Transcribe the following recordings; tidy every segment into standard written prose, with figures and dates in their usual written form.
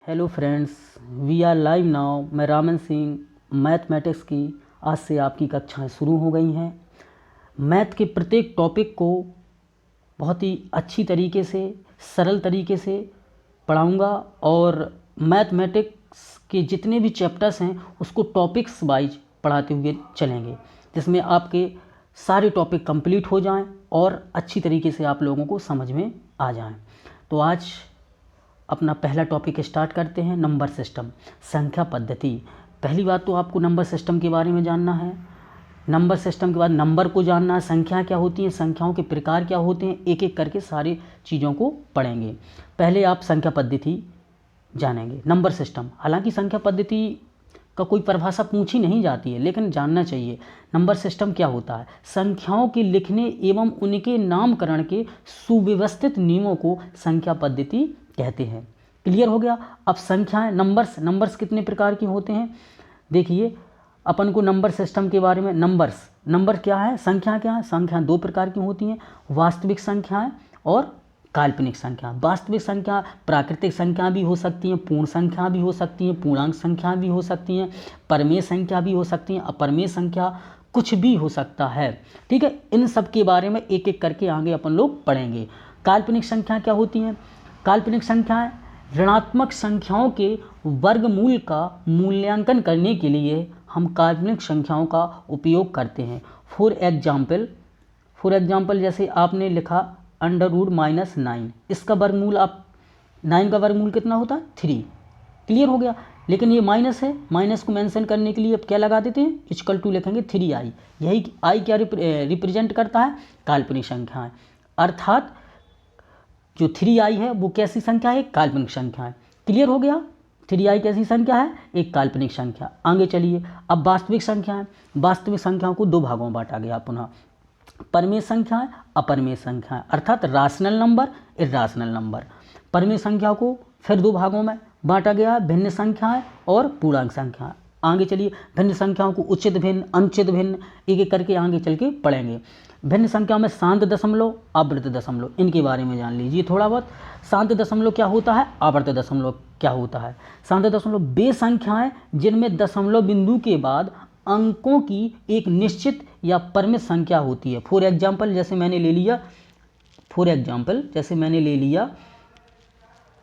Hello friends, we are live now. मैं Raman Singh. Mathematics की आज से आपकी कक्षाएं शुरू हो गई हैं। मैथ के प्रत्येक टॉपिक को बहुत ही अच्छी तरीके से, सरल तरीके से पढ़ाऊंगा और मैथमेटिक्स के जितने भी चैप्टर्स हैं उसको टॉपिक्स वाइज पढ़ाते हुए चलेंगे, जिसमें आपके सारे टॉपिक कंप्लीट हो जाएं और अच्छी तरीके से आप लोगों को समझ में आ जाएं। तो आज अपना पहला टॉपिक स्टार्ट करते हैं, नंबर सिस्टम, संख्या पद्धति। पहली बात तो आपको नंबर सिस्टम के बारे में जानना है। नंबर सिस्टम के बाद नंबर को जानना है, संख्या क्या होती हैं, संख्याओं के प्रकार क्या होते हैं, एक एक करके सारी चीज़ों को पढ़ेंगे। पहले आप संख्या पद्धति जानेंगे। नंबर सिस्टम, हालांकि संख्या पद्धति का कोई परिभाषा पूछी नहीं जाती है, लेकिन जानना चाहिए नंबर सिस्टम क्या होता है। संख्याओं के लिखने एवं उनके नामकरण के सुव्यवस्थित नियमों को संख्या पद्धति कहते हैं। क्लियर हो गया। अब संख्याएं, नंबर्स कितने प्रकार के होते हैं देखिए। अपन को नंबर सिस्टम के बारे में, नंबर क्या है, संख्या क्या है। संख्याएं दो प्रकार की होती हैं, वास्तविक संख्याएं और काल्पनिक संख्या। वास्तविक संख्या प्राकृतिक संख्या भी हो सकती हैं, पूर्ण संख्या भी हो सकती हैं, पूर्णांक संख्या भी हो सकती हैं, परमेय संख्या भी हो सकती हैं, अपरमेय संख्या, कुछ भी हो सकता है। ठीक है, इन सब के बारे में एक एक करके आगे अपन लोग पढ़ेंगे। काल्पनिक संख्या क्या होती हैं। काल्पनिक संख्याएं ऋणात्मक संख्याओं के वर्गमूल का मूल्यांकन करने के लिए हम काल्पनिक संख्याओं का उपयोग करते हैं। फॉर एग्जाम्पल जैसे आपने लिखा √-9, इसका वर्गमूल, आप 9 का वर्गमूल कितना होता है, 3। क्लियर हो गया। लेकिन ये माइनस है, माइनस को मेंशन करने के लिए अब क्या लगा देते हैं, =2 लिखेंगे, 3i। यही i क्या रिप्रेजेंट करता है, काल्पनिक संख्या है। अर्थात जो 3i है वो कैसी संख्या है, काल्पनिक संख्या है। क्लियर हो गया। 3i कैसी संख्या है, एक काल्पनिक संख्या। आगे चलिए, अब वास्तविक संख्या है। वास्तविक संख्याओं को दो भागों में बांटा गया पुनः, परमेय संख्याएं, अपरमेय संख्याएं, अर्थात राशनल नंबर, इर्राशनल नंबर। परमेय संख्या को फिर दो भागों में बांटा गया, भिन्न संख्याएं और पूर्णांक संख्याएं। आगे चलिए, भिन्न संख्याओं को उचित भिन्न, अनुचित भिन्न, एक एक करके आगे चल के पढ़ेंगे। भिन्न संख्याओं में शांत दशमलव, आवर्त दशमलव, इनके बारे में जान लीजिए थोड़ा बहुत। शांत दशमलव क्या होता है, आवर्त दशमलव क्या होता है। शांत दशमलव वे संख्याएं जिनमें दशमलव बिंदु के बाद अंकों की एक निश्चित या परिमित संख्या होती है। फॉर एग्जाम्पल जैसे मैंने ले लिया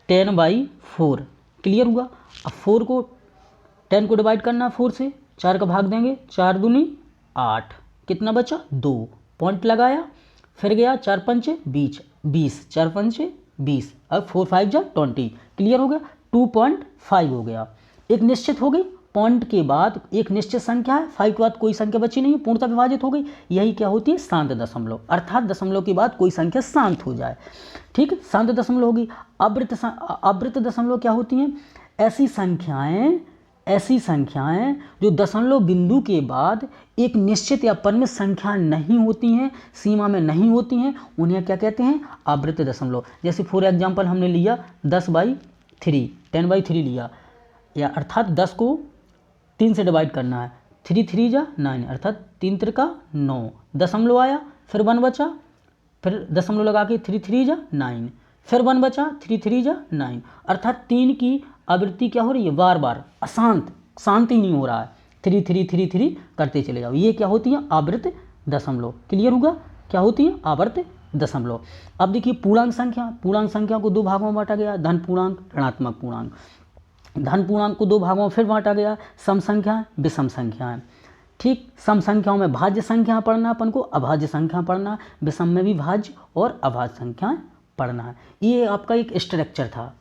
10/4। क्लियर हुआ। अब 10 को डिवाइड करना 4 से, 4 का भाग देंगे, 4 दूनी 8, कितना बचा, 2, पॉइंट लगाया, फिर गया 4 पंचे 20, 4 पंचे 20, अब 4 5 जा 20। क्लियर हो गया। 2.5 हो गया, एक निश्चित हो गई। पॉइंट के बाद एक निश्चित संख्या है, 5 के बाद कोई संख्या बची नहीं है, पूर्णतः विभाजित हो गई। यही क्या होती है, शांत दशमलव, अर्थात दशमलव के बाद कोई संख्या शांत हो जाए। ठीक है, शांत दशमलव होगी। अवृत दशमलव क्या होती हैं, ऐसी संख्याएं जो दशमलव बिंदु के बाद एक निश्चित या परिमित संख्या नहीं होती हैं, सीमा में नहीं होती हैं, उन्हें क्या कहते हैं, अवृत दशमलव। जैसे फॉर एग्जाम्पल हमने लिया 10/3 लिया, या अर्थात 10 को 3 से डिवाइड करना है, 3 3 जा 9, अर्थात 3 3 9, दशमलव आया, फिर 1 बचा, फिर दशमलव लगा के 3 3 जा 9, फिर 1 बचा, 3 3 जा 9, अर्थात 3 की आवृत्ति क्या हो रही है, बार बार शांति नहीं हो रहा है, 3 3 3 3 करते चले जाओ। ये क्या होती है, आवर्त दशमलव। क्लियर होगा, क्या होती है, आवर्त दशमलव। अब देखिए पूर्णांक संख्या को दो भागों में बांटा गया, धन पूर्णांक, ऋणात्मक पूर्णांक। धन पूर्णांक को दो भागों में फिर बांटा गया, सम संख्याएं, विषम संख्याएं। ठीक, सम संख्याओं में भाज्य संख्या पढ़ना अपन को, अभाज्य संख्या पढ़ना, विषम में भी भाज्य और अभाज्य संख्याएं पढ़ना है। ये आपका एक स्ट्रक्चर था।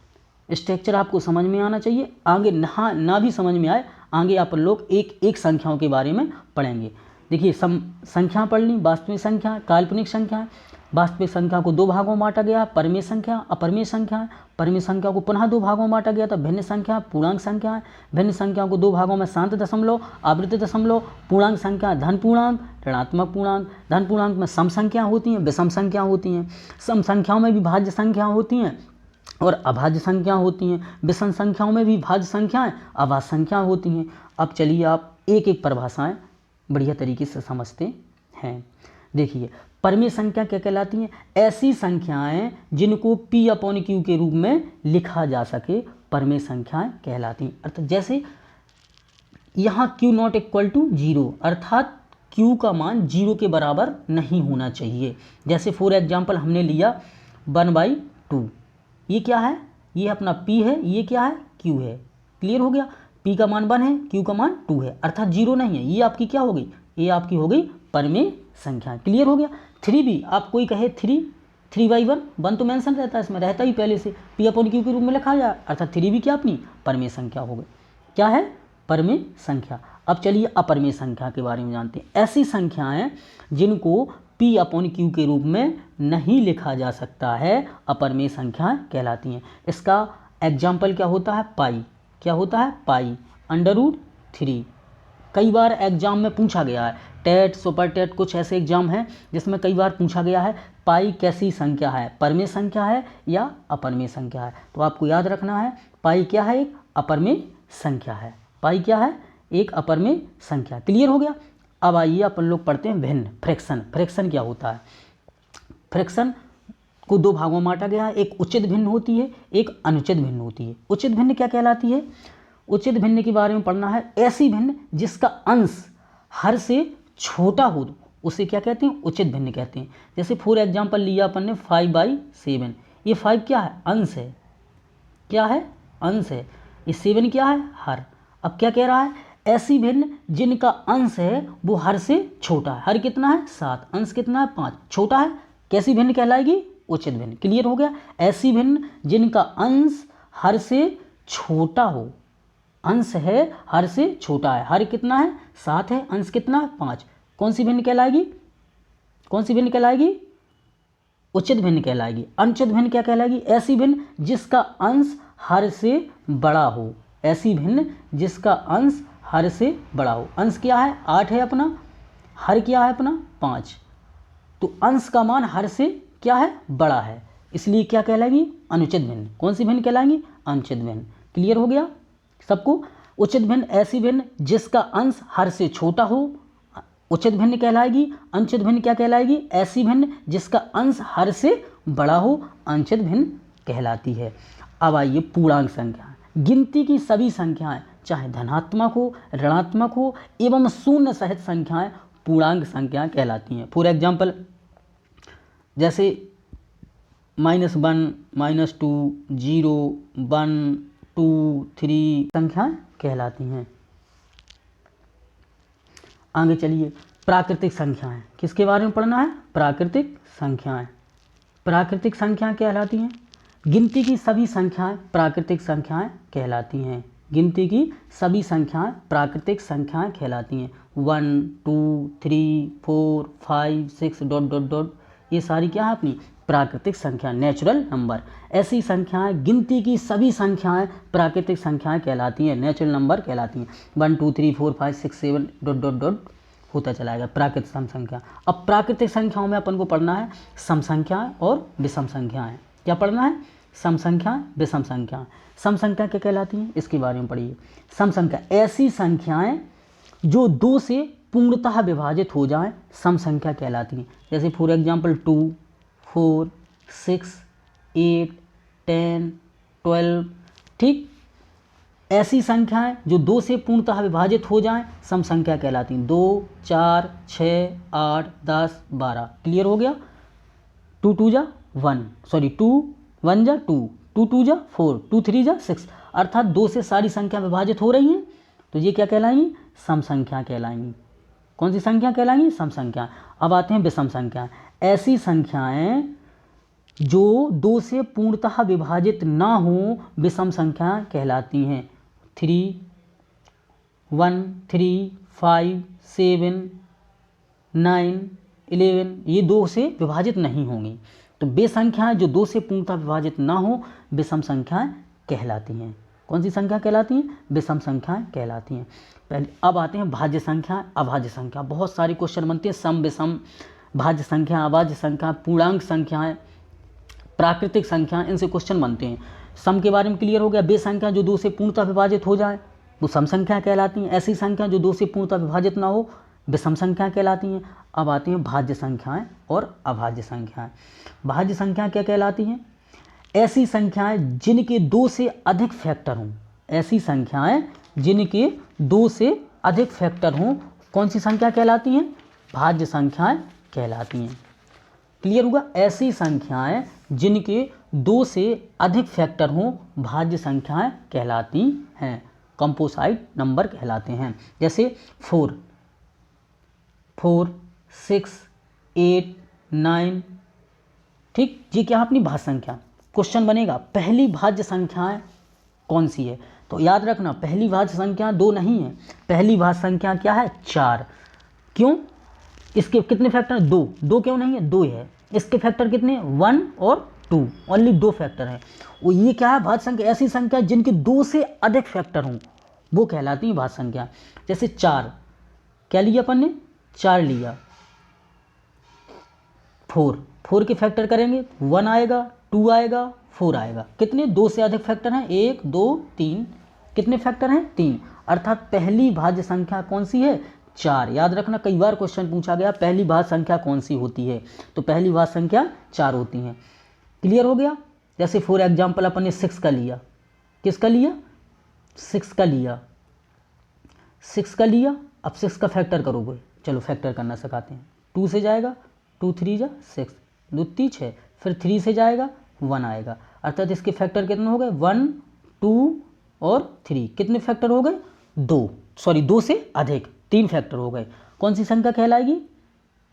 स्ट्रक्चर आपको समझ में आना चाहिए। आगे ना भी समझ में आए, आगे आप लोग एक एक संख्याओं के बारे में पढ़ेंगे। देखिए, संख्या पढ़ ली, वास्तविक संख्या, काल्पनिक संख्या। वास्तविक संख्या को दो भागों में बांटा गया, परमेय संख्या, अपरमेय संख्या। परमेय संख्या को पुनः दो भागों में बांटा गया था, भिन्न संख्या, पूर्णांक संख्या। भिन्न संख्या को दो भागों में शांत दशमलव, आवृत दशमलव। पूर्णांक संख्या, धन पूर्णांक, ऋणात्मक पूर्णांक। धन पूर्णांक में सम संख्या होती हैं, विषम संख्या होती हैं। सम संख्याओं में भी भाज्य संख्या होती हैं और अभाज्य संख्या होती हैं। विषम संख्याओं में भी भाज्य संख्याएं, अभाज्य संख्या होती हैं। अब चलिए आप एक एक परिभाषाएं बढ़िया तरीके से समझते हैं। देखिए, परमेय संख्या क्या कहलाती हैं, ऐसी संख्याएं जिनको P/Q के रूप में लिखा जा सके, परमेय संख्याएं कहलाती हैं। अर्थात जैसे यहाँ Q नॉट इक्वल टू 0, अर्थात Q का मान 0 के बराबर नहीं होना चाहिए। जैसे फॉर एग्जाम्पल हमने लिया 1/2, ये क्या है, ये अपना P है, ये क्या है, Q है। क्लियर हो गया, P का मान 1 है, Q का मान 2 है, अर्थात 0 नहीं है। ये आपकी क्या हो गई, ये आपकी हो गई परमेय संख्या। क्लियर हो गया। 3 भी आप कोई कहे 3/1, 1 तो मेंशन रहता है, इसमें रहता ही पहले से, P/Q के रूप में लिखा जाए, अर्थात 3 भी क्या अपनी परमेय संख्या हो गई। क्या है, परमेय संख्या। अब चलिए अपरमेय संख्या के बारे में जानते हैं। ऐसी संख्याएं जिनको P/Q के रूप में नहीं लिखा जा सकता है अपरमेय संख्याएं कहलाती हैं। इसका एग्जाम्पल क्या होता है, पाई। क्या होता है, पाई √3। कई बार एग्जाम में पूछा गया है, टेट, सुपर टेट, कुछ ऐसे एग्जाम हैं जिसमें कई बार पूछा गया है पाई कैसी संख्या है, परमेय संख्या है या अपरमेय संख्या है। तो आपको याद रखना है पाई क्या है, एक अपरमेय संख्या है। पाई क्या है, एक अपरमेय संख्या। क्लियर हो गया। अब आइए अपन लोग पढ़ते हैं भिन्न, फ्रैक्शन। फ्रैक्शन क्या होता है, फ्रैक्शन को 2 भागों में बांटा गया है। एक उचित भिन्न होती है, एक अनुचित भिन्न होती है। उचित भिन्न क्या कहलाती है, उचित भिन्न के बारे में पढ़ना है। ऐसी भिन्न जिसका अंश हर से छोटा हो, उसे क्या कहते हैं, उचित भिन्न कहते हैं। जैसे फॉर एग्जाम्पल लिया अपन ने 5/7, ये 5 क्या है, अंश है। क्या है, अंश है। ये 7 क्या है, हर। अब क्या कह रहा है, ऐसी भिन्न जिनका अंश है वो हर से छोटा है। हर कितना है, 7, अंश कितना है, 5, छोटा है, कैसी भिन्न कहलाएगी, उचित भिन्न। क्लियर हो गया। ऐसी भिन्न जिनका अंश हर से छोटा हो, अंश है हर से छोटा है, हर कितना है, 7 है, अंश कितना है, 5, कौन सी भिन्न कहलाएगी, कौन सी भिन्न कहलाएगी, उचित भिन्न कहलाएगी। अनुचित भिन्न क्या कहलाएगी, ऐसी भिन्न जिसका अंश हर से बड़ा हो। ऐसी भिन्न जिसका अंश हर से बड़ा हो। अंश क्या है, 8 है अपना, हर क्या है अपना, 5, तो अंश का मान हर से क्या है, बड़ा है, इसलिए क्या कहलाएगी, अनुचित भिन्न। कौन सी भिन्न कहलाएगी, अनुचित भिन्न। क्लियर हो गया सबको। उचित भिन्न ऐसी भिन्न जिसका अंश हर से छोटा हो, उचित भिन्न कहलाएगी। अनुचित भिन्न क्या कहलाएगी, ऐसी भिन्न जिसका अंश हर से बड़ा हो, अनुचित भिन्न कहलाती है। अब आइए पूर्णांक संख्या। गिनती की सभी संख्याएं चाहे धनात्मक हो, ऋणात्मक हो एवं शून्य सहित संख्याएं पूर्णांक संख्याएं कहलाती हैं। फॉर एग्जाम्पल जैसे -1, -2, 0, 1, 2, 3 संख्याएं कहलाती हैं। आगे चलिए प्राकृतिक संख्याएं। किसके बारे में पढ़ना है, प्राकृतिक संख्याएं। प्राकृतिक संख्याएं कहलाती हैं। गिनती की सभी संख्याएं प्राकृतिक संख्याएं कहलाती हैं। गिनती की सभी संख्याएं प्राकृतिक संख्याएं कहलाती हैं। 1, 2, 3, 4, 5, 6... ये सारी क्या है, अपनी प्राकृतिक संख्या, नेचुरल नंबर। ऐसी संख्याएं, गिनती की सभी संख्याएं प्राकृतिक संख्याएं कहलाती हैं, नेचुरल नंबर कहलाती हैं। 1, 2, 3, 4, 5, 6, 7... होता चलाएगा प्राकृतिक सम संख्या। अब प्राकृतिक संख्याओं में अपन को पढ़ना है सम संख्याएं और विषम संख्याएं। क्या पढ़ना है, सम संख्याएं, विषम संख्याएं। सम संख्या क्या कहलाती हैं, इसके बारे में पढ़िए। सम संख्या ऐसी संख्याएं जो 2 से पूर्णतः विभाजित हो जाएं, सम संख्या कहलाती हैं। जैसे फॉर एग्जाम्पल 2, 4, 6, 8, 10, 12, ठीक। ऐसी संख्याएं जो 2 से पूर्णतः विभाजित हो जाएं, सम संख्या कहलाती हैं। 2, 4, 6, 8, 10, 12। क्लियर हो गया। 2 2 जा 1, सॉरी 2 1 जा 2, 2 2 जा 4, 2 3 जा 6, अर्थात 2 से सारी संख्या विभाजित हो रही हैं, तो ये क्या कहलाएंगी, सम संख्या कहलाएंगी। कौन सी संख्या कहलाएंगी, सम संख्या। अब आते हैं विषम संख्या। ऐसी संख्याएं जो 2 से पूर्णतः विभाजित ना हो, विषम संख्या कहलाती हैं। 3, 1, 3, 5, 7, 9, 11 ये 2 से विभाजित नहीं होंगी, तो वे संख्याएं जो 2 से पूर्णतः विभाजित ना हो, विषम संख्याएं कहलाती हैं। कौन सी संख्या कहलाती हैं, विषम संख्याएं कहलाती हैं। पहले अब आते हैं भाज्य संख्या, अभाज्य संख्या। बहुत सारे क्वेश्चन बनते हैं, सम विषम, भाज्य संख्या, अभाज्य संख्या, पूर्णांक संख्याएं, प्राकृतिक संख्या, इनसे क्वेश्चन बनते हैं। सम के बारे में क्लियर हो गया। वे संख्या जो 2 से पूर्णतः विभाजित हो जाए वो सम संख्या कहलाती हैं। ऐसी संख्या जो 2 से पूर्णतः विभाजित ना हो, विषम संख्या कहलाती हैं। अब आती हैं भाज्य संख्याएं और अभाज्य संख्याएं। भाज्य संख्या क्या कहलाती हैं, ऐसी संख्याएं जिनके 2 से अधिक फैक्टर हों, ऐसी संख्याएं जिनके 2 से अधिक फैक्टर हों कौन सी संख्या कहलाती हैं? भाज्य संख्याएं कहलाती हैं। क्लियर हुआ? ऐसी संख्याएं जिनके 2 से अधिक फैक्टर हों भाज्य संख्याएं कहलाती हैं, कंपोजिट नंबर कहलाते हैं। जैसे 4, 6, 8, 9, ठीक, ये क्या है? अपनी भाज्य संख्या। क्वेश्चन बनेगा पहली भाज्य संख्याएं कौन सी है? तो याद रखना पहली भाज्य संख्या 2 नहीं है, पहली भाज्य संख्या क्या है? 4। क्यों? इसके कितने फैक्टर हैं? 2। 2 क्यों नहीं है? 2 है। इसके फैक्टर कितने? 1 और 2, ओनली 2 फैक्टर हैं। और ये क्या है? भाज्य संख्या। ऐसी संख्या जिनके 2 से अधिक फैक्टर हों वो कहलाती है भाज्य संख्या। जैसे 4, क्या लिया अपन ने? 4 लिया। 4 के फैक्टर करेंगे 1 आएगा, 2 आएगा, 4 आएगा। कितने? 2 से अधिक फैक्टर हैं, 1, 2, 3। कितने फैक्टर हैं? 3। अर्थात पहली भाज्य संख्या कौन सी है? 4। याद रखना कई बार क्वेश्चन पूछा गया पहली भाज्य संख्या कौन सी होती है, तो पहली भाज्य संख्या 4 होती हैं। क्लियर हो गया? जैसे फॉर एग्जाम्पल अपन ने 6 का लिया। किसका लिया? 6 का लिया। 6 का लिया। अब 6 का फैक्टर करोगे, चलो फैक्टर करना सिखाते हैं। 2 से जाएगा, 2 3 जा 6, 2 3 6, फिर 3 से जाएगा 1 आएगा। अर्थात इसके फैक्टर कितने हो गए? 1, 2 और 3। कितने फैक्टर हो गए? 2 से अधिक 3 फैक्टर हो गए। कौन सी संख्या कहलाएगी?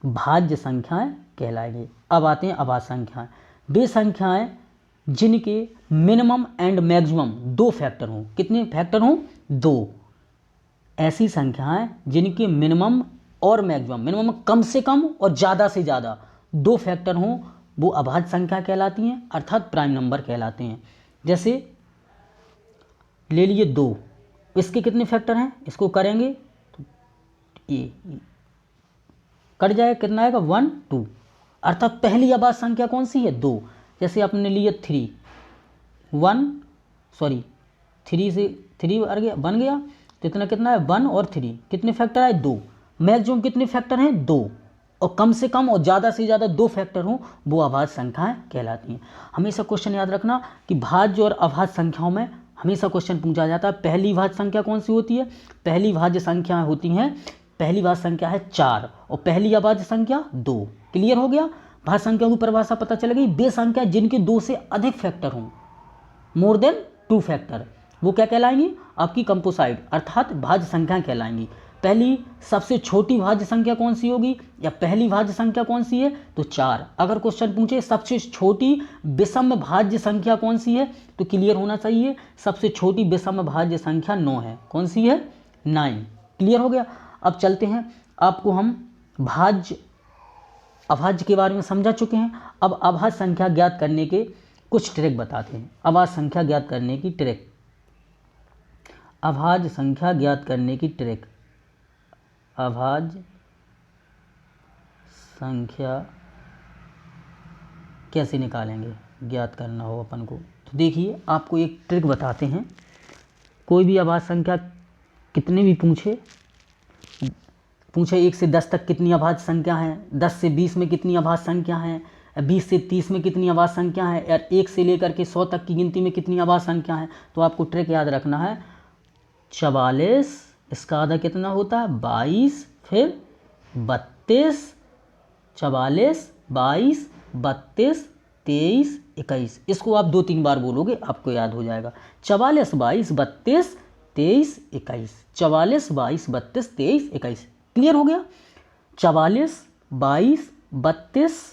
भाज्य संख्याएं कहलाएगी। अब आते हैं अभाज्य संख्याएं। वे संख्याएं जिनके मिनिमम एंड मैक्सिमम 2 फैक्टर हों। कितने फैक्टर हों? 2। ऐसी संख्याएं जिनके मिनिमम और मैक्सिमम, मिनिमम कम से कम और ज़्यादा से ज़्यादा 2 फैक्टर हों वो अभाज्य संख्या कहलाती हैं, अर्थात प्राइम नंबर कहलाते हैं। जैसे ले लिए 2, इसके कितने फैक्टर हैं? इसको करेंगे तो ये कट जाएगा, कितना आएगा? 1, 2। अर्थात पहली अभाज्य संख्या कौन सी है? 2। जैसे आपने लिए 3 से 3 बन गया, तो इतना कितना है? 1 और 3। कितने फैक्टर आए? 2। मैक्सिमम कितने फैक्टर हैं? 2। और कम से कम और ज़्यादा से ज़्यादा 2 फैक्टर हों वो अभाज्य संख्याएं कहलाती हैं। हमेशा क्वेश्चन याद रखना कि भाज्य और अभाज्य संख्याओं में हमेशा क्वेश्चन पूछा जाता है पहली भाज्य संख्या कौन सी होती है? पहली भाज्य संख्या होती हैं, पहली भाज्य संख्या है 4 और पहली अभाज्य संख्या 2। क्लियर हो गया? भाज्य संख्या की परिभाषा पता चल गई। वे संख्या जिनके 2 से अधिक फैक्टर हों, मोर देन 2 फैक्टर, वो क्या कहलाएंगी? आपकी कंपोजिट अर्थात भाज्य संख्या कहलाएंगी। पहली सबसे छोटी भाज्य संख्या कौन सी होगी या पहली भाज्य संख्या कौन सी है? तो 4। अगर क्वेश्चन पूछे सबसे छोटी विषम भाज्य संख्या कौन सी है, तो क्लियर होना चाहिए सबसे छोटी विषम भाज्य संख्या 9 है। कौन सी है? 9। क्लियर हो गया? अब चलते हैं, आपको हम भाज्य अभाज्य के बारे में समझा चुके हैं। अब अभाज्य संख्या ज्ञात करने के कुछ ट्रिक बताते हैं। अभाज्य संख्या ज्ञात करने की ट्रिक, अभाज्य संख्या ज्ञात करने की ट्रिक। अभाज्य संख्या कैसे निकालेंगे, ज्ञात करना हो अपन को, तो देखिए आपको एक ट्रिक बताते हैं। कोई भी अभाज्य संख्या कितने भी पूछे 1 से 10 तक कितनी अभाज्य संख्या है, 10 से 20 में कितनी अभाज्य संख्या है, 20 से 30 में कितनी अभाज्य संख्या है, या 1 से लेकर के 100 तक की गिनती में कितनी अभाज्य संख्या है, तो आपको ट्रिक याद रखना है 44, इसका आधा कितना होता है? 22, फिर 32, 44, 22, 32, 23, 21। इसको आप 2-3 बार बोलोगे आपको याद हो जाएगा। 44, 22, 32, 23, 21। 44, 22, 32, 23, 21। क्लियर हो गया? 44, 22, 32,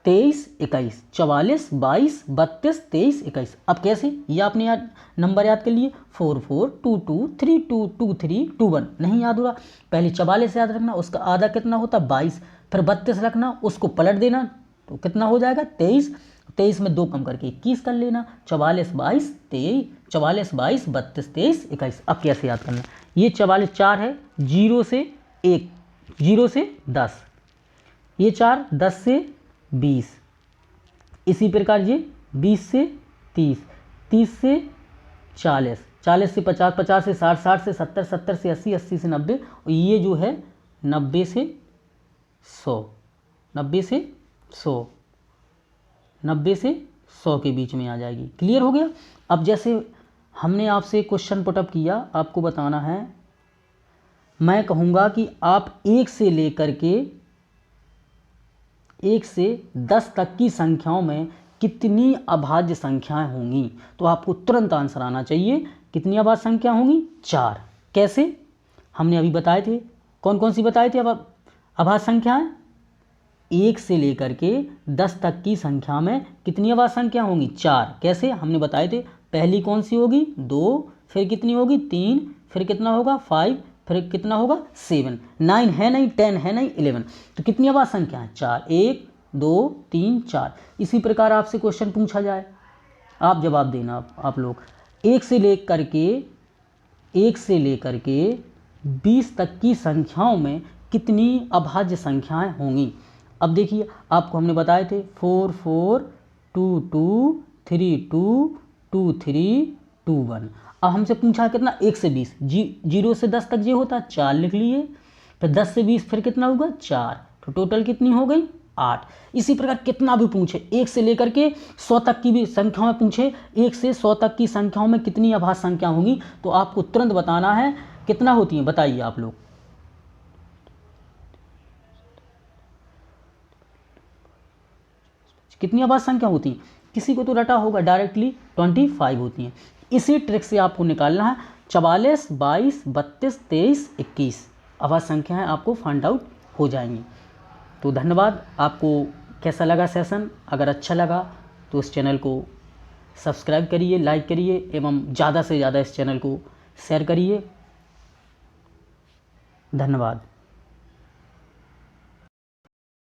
23, 21। 44, 22, 32, 23, 21। अब कैसे? ये आपने याद नंबर याद कर लिए 4 4 2 2 3 2 2 3 2 1। नहीं याद होगा, पहले 44 याद रखना, उसका आधा कितना होता? 22। फिर 32 रखना, उसको पलट देना तो कितना हो जाएगा? 23। 23 में 2 कम करके 21 कर लेना। 44, 22, 23, 44, 22, 32, 23, 21। अब कैसे याद करना? ये 44 4 है, 0 से 1, 0 से 10, ये 4 10 से 20, इसी प्रकार ये 20 से 30, 30 से 40, 40 से 50, 50 से 60, 60 से 70, 70 से 80, 80 से 90, और ये जो है 90 से 100, 90 से 100, 90 से 100 के बीच में आ जाएगी। क्लियर हो गया। अब जैसे हमने आपसे क्वेश्चन पुटअप किया, आपको बताना है, मैं कहूँगा कि आप 1 से लेकर के 1 से 10 तक की संख्याओं में कितनी अभाज्य संख्याएं होंगी, तो आपको तुरंत आंसर आना चाहिए। कितनी अभाज्य संख्या होंगी? 4। कैसे? हमने अभी बताए थे। कौन कौन सी बताए थे अब अभाज्य संख्याएं? 1 से लेकर के 10 तक की संख्या में कितनी अभाज्य संख्या होंगी? 4। कैसे? हमने बताए थे। पहली कौन सी होगी? 2, फिर कितनी होगी? 3, फिर कितना होगा? 5, फिर कितना होगा? 7, 9 है नहीं, 10 है नहीं, 11। तो कितनी अभाज्य संख्या है? 4। 1, 2, 3, 4। इसी प्रकार आपसे क्वेश्चन पूछा जाए, आप जवाब देना। आप लोग 1 से लेकर के 20 तक की संख्याओं में कितनी अभाज्य संख्याएं होंगी। अब देखिए, आपको हमने बताए थे 4, 4, 2, 2, 3, 2, 2, 3, 2, 1। अब हमसे पूछा है कितना? 1 से 20, 0 से 10 तक ये होता है, 4 लिख लिए। फिर 10 से 20 फिर कितना होगा? 4। तो टोटल कितनी हो गई? 8। इसी प्रकार कितना भी पूछे, 1 से लेकर के 100 तक की भी संख्याओं में पूछे, 1 से 100 तक की संख्याओं में कितनी अभाज्य संख्या होंगी, तो आपको तुरंत बताना है कितना होती है। बताइए आप लोग। कितनी अभाज्य संख्या होती है? किसी को तो रटा होगा, डायरेक्टली 25 होती हैं। इसी ट्रिक से आपको निकालना है 44, 22, 32, 23, 21 अभाज्य संख्याएं आपको फाइंड आउट हो जाएंगी। तो धन्यवाद। आपको कैसा लगा सेशन? अगर अच्छा लगा तो इस चैनल को सब्सक्राइब करिए, लाइक करिए एवं ज़्यादा से ज़्यादा इस चैनल को शेयर करिए। धन्यवाद।